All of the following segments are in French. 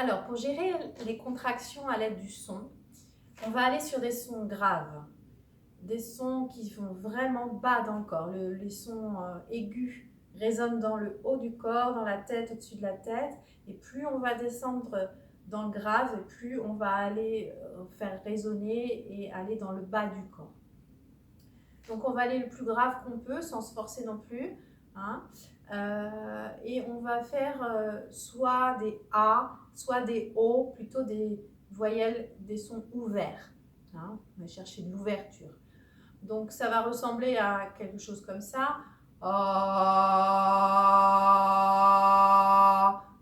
Alors, pour gérer les contractions à l'aide du son, on va aller sur des sons graves, des sons qui vont vraiment bas dans le corps. Les sons aigus résonnent dans le haut du corps, dans la tête, au-dessus de la tête. Et plus on va descendre dans le grave, et plus on va aller faire résonner et aller dans le bas du corps. Donc on va aller le plus grave qu'on peut, sans se forcer non plus. Hein. Et on va faire soit des A, soit des O, plutôt des voyelles, des sons ouverts. Hein. On va chercher de l'ouverture. Donc ça va ressembler à quelque chose comme ça.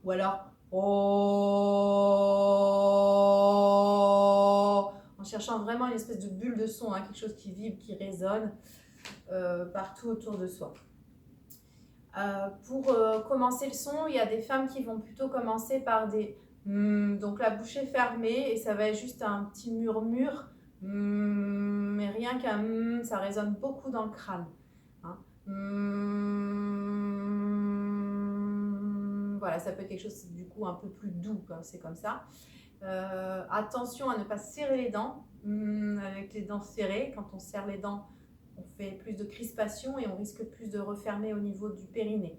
Ou alors en cherchant vraiment une espèce de bulle de son, hein, quelque chose qui vibre, qui résonne partout autour de soi. Pour commencer le son, il y a des femmes qui vont plutôt commencer par des donc la bouche est fermée et ça va être juste un petit murmure, mais rien qu'un ça résonne beaucoup dans le crâne. Hein. Voilà, ça peut être quelque chose du coup un peu plus doux, c'est comme ça. Attention à ne pas serrer les dents, avec les dents serrées. Quand on serre les dents, on fait plus de crispation et on risque plus de refermer au niveau du périnée.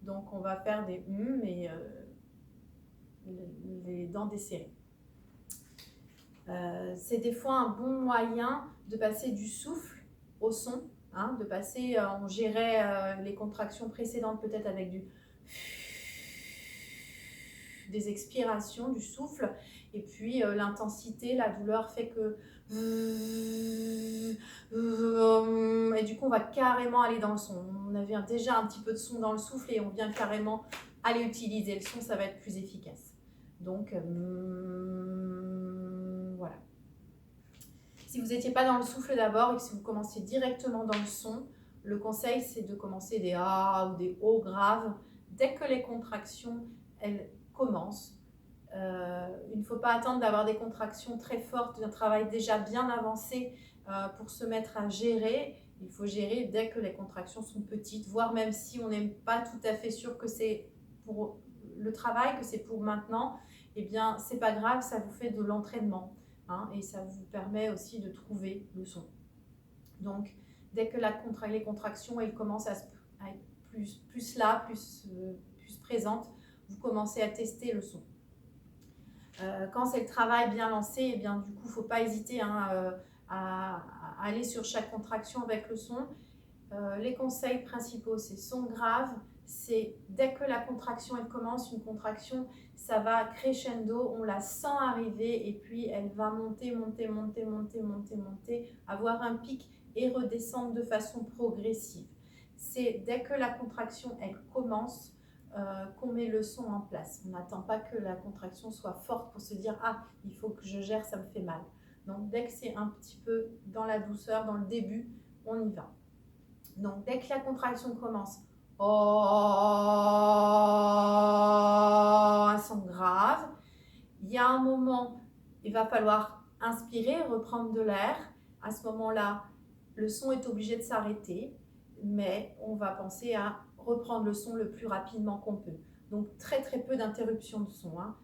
Donc on va faire des mais les dents desserrées. C'est des fois un bon moyen de passer du souffle au son, hein, de passer, on gérait les contractions précédentes peut-être avec des expirations, du souffle, et puis l'intensité, la douleur fait que et du coup on va carrément aller dans le son. On avait déjà un petit peu de son dans le souffle et on vient carrément aller utiliser le son, ça va être plus efficace. Donc voilà. Si vous n'étiez pas dans le souffle d'abord et que si vous commenciez directement dans le son, le conseil c'est de commencer des A ou des O graves. Dès que les contractions elles commencent, il ne faut pas attendre d'avoir des contractions très fortes, d'un travail déjà bien avancé pour se mettre à gérer. Il faut gérer dès que les contractions sont petites, voire même si on n'est pas tout à fait sûr que c'est pour le travail, que c'est pour maintenant, eh bien c'est pas grave, ça vous fait de l'entraînement, hein, et ça vous permet aussi de trouver le son. Donc dès que les contractions elles commencent à être plus là, plus présentes, vous commencez à tester le son. Quand c'est le travail bien lancé, et bien, du coup, il ne faut pas hésiter à aller sur chaque contraction avec le son. Les conseils principaux, c'est son grave. C'est dès que la contraction elle commence, une contraction, ça va crescendo, on la sent arriver et puis elle va monter, avoir un pic et redescendre de façon progressive. C'est dès que la contraction elle commence, qu'on met le son en place. On n'attend pas que la contraction soit forte pour se dire « Ah, il faut que je gère, ça me fait mal ». Donc dès que c'est un petit peu dans la douceur, dans le début, on y va. Donc dès que la contraction commence, un son grave, il y a un moment, il va falloir inspirer, reprendre de l'air. À ce moment-là, le son est obligé de s'arrêter, mais on va penser à reprendre le son le plus rapidement qu'on peut. Donc très très peu d'interruption de son. Hein.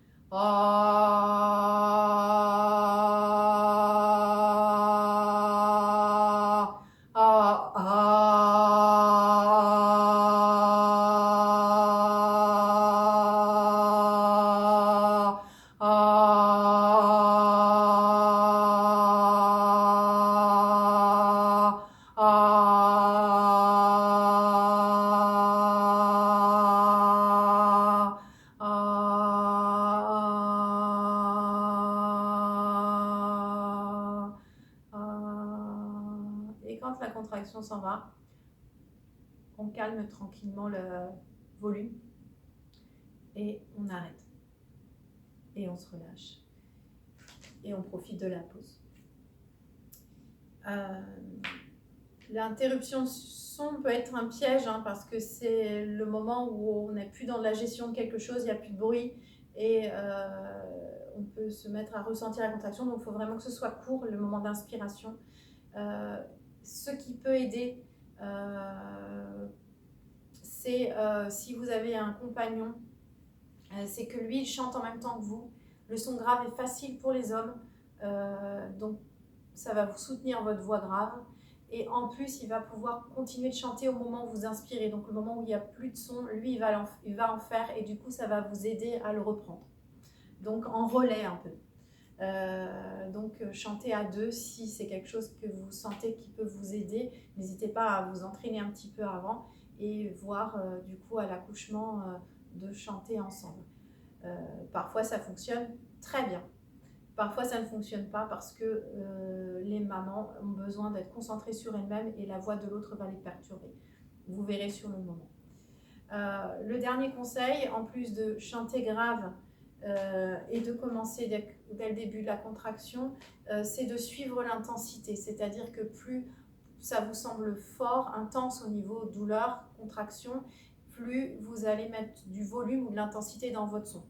Et quand la contraction s'en va, on calme tranquillement le volume et on arrête. Et on se relâche. Et on profite de la pause. L'interruption de son peut être un piège, hein, parce que c'est le moment où on n'est plus dans la gestion de quelque chose, il n'y a plus de bruit et on peut se mettre à ressentir la contraction. Donc il faut vraiment que ce soit court, le moment d'inspiration. Ce qui peut aider, c'est si vous avez un compagnon, c'est que lui il chante en même temps que vous Le son grave est facile pour les hommes, donc ça va vous soutenir votre voix grave. Et en plus, il va pouvoir continuer de chanter au moment où vous inspirez. Donc, le moment où il n'y a plus de son, lui, il va en faire et du coup, ça va vous aider à le reprendre. Donc, en relais un peu. Chanter à deux, si c'est quelque chose que vous sentez qui peut vous aider, n'hésitez pas à vous entraîner un petit peu avant et voir du coup à l'accouchement de chanter ensemble. Parfois, ça fonctionne très bien. Parfois, ça ne fonctionne pas parce que les mamans ont besoin d'être concentrées sur elles-mêmes et la voix de l'autre va les perturber. Vous verrez sur le moment. Le dernier conseil, en plus de chanter grave et de commencer dès le début de la contraction, c'est de suivre l'intensité. C'est-à-dire que plus ça vous semble fort, intense au niveau douleur, contraction, plus vous allez mettre du volume ou de l'intensité dans votre son.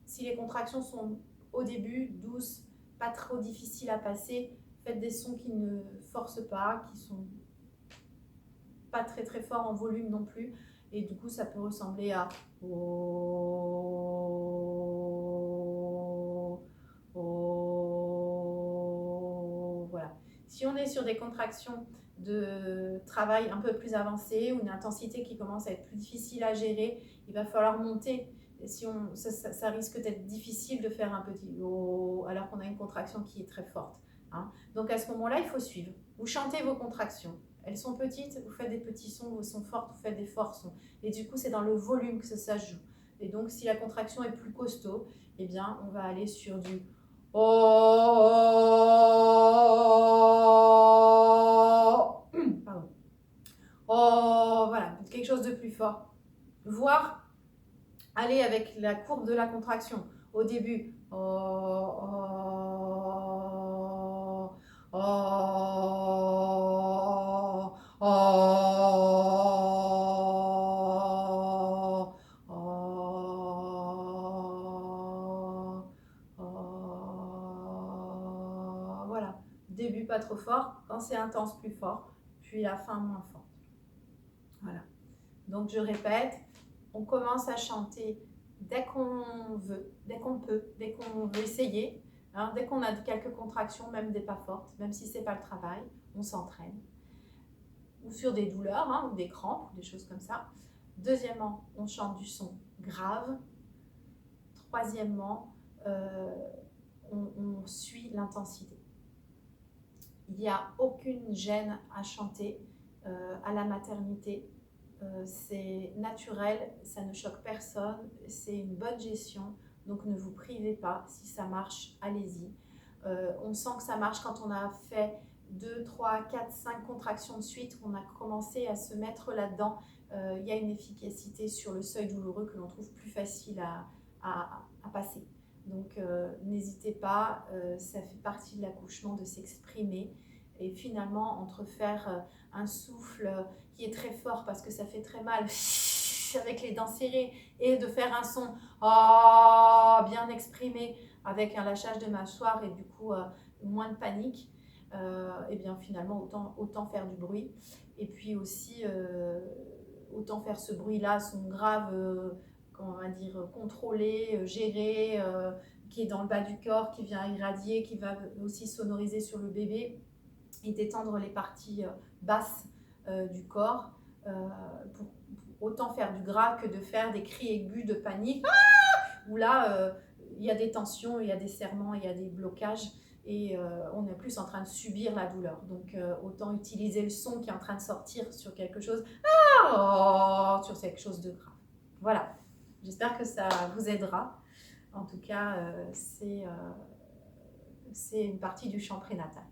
Si les contractions sont au début douces, pas trop difficiles à passer, faites des sons qui ne forcent pas, qui sont pas très très forts en volume non plus. Et du coup, ça peut ressembler à voilà. Si on est sur des contractions de travail un peu plus avancées ou une intensité qui commence à être plus difficile à gérer, il va falloir monter. Si ça risque d'être difficile de faire un petit alors qu'on a une contraction qui est très forte. Hein. Donc à ce moment-là, il faut suivre. Vous chantez vos contractions. Elles sont petites, vous faites des petits sons, vous sont fortes, vous faites des forts sons. Et du coup, c'est dans le volume que ça joue. Et donc, si la contraction est plus costaud, eh bien, on va aller sur du oh, pardon. Oh, voilà, quelque chose de plus fort. Voire aller avec la courbe de la contraction. Au début, oh, oh, oh, oh, oh, voilà. Début pas trop fort, quand c'est intense plus fort, puis la fin moins forte. Voilà. Donc je répète, on commence à chanter dès qu'on veut, dès qu'on peut, dès qu'on veut essayer, hein, dès qu'on a quelques contractions, même des pas fortes, même si ce n'est pas le travail, on s'entraîne. Ou sur des douleurs, hein, ou des crampes, ou des choses comme ça. Deuxièmement, on chante du son grave. Troisièmement, on suit l'intensité. Il n'y a aucune gêne à chanter à la maternité. C'est naturel, ça ne choque personne, c'est une bonne gestion, donc ne vous privez pas. Si ça marche, allez-y. On sent que ça marche quand on a fait 2, 3, 4, 5 contractions de suite, on a commencé à se mettre là-dedans. Il y a une efficacité sur le seuil douloureux que l'on trouve plus facile à passer. Donc n'hésitez pas, ça fait partie de l'accouchement de s'exprimer. Et finalement, entre faire un souffle qui est très fort parce que ça fait très mal avec les dents serrées et de faire un son bien exprimé avec un lâchage de mâchoire et du coup moins de panique, et bien finalement autant faire du bruit. Et puis aussi autant faire ce bruit-là, son grave, comment on va dire, contrôlé, géré, qui est dans le bas du corps, qui vient irradier, qui va aussi sonoriser sur le bébé et détendre les parties basses du corps pour autant faire du grave que de faire des cris aigus de panique où là il y a des tensions, il y a des serrements, il y a des blocages et on est plus en train de subir la douleur. Donc autant utiliser le son qui est en train de sortir sur quelque chose, sur quelque chose de grave. Voilà, j'espère que ça vous aidera. En tout cas, c'est une partie du chant prénatal.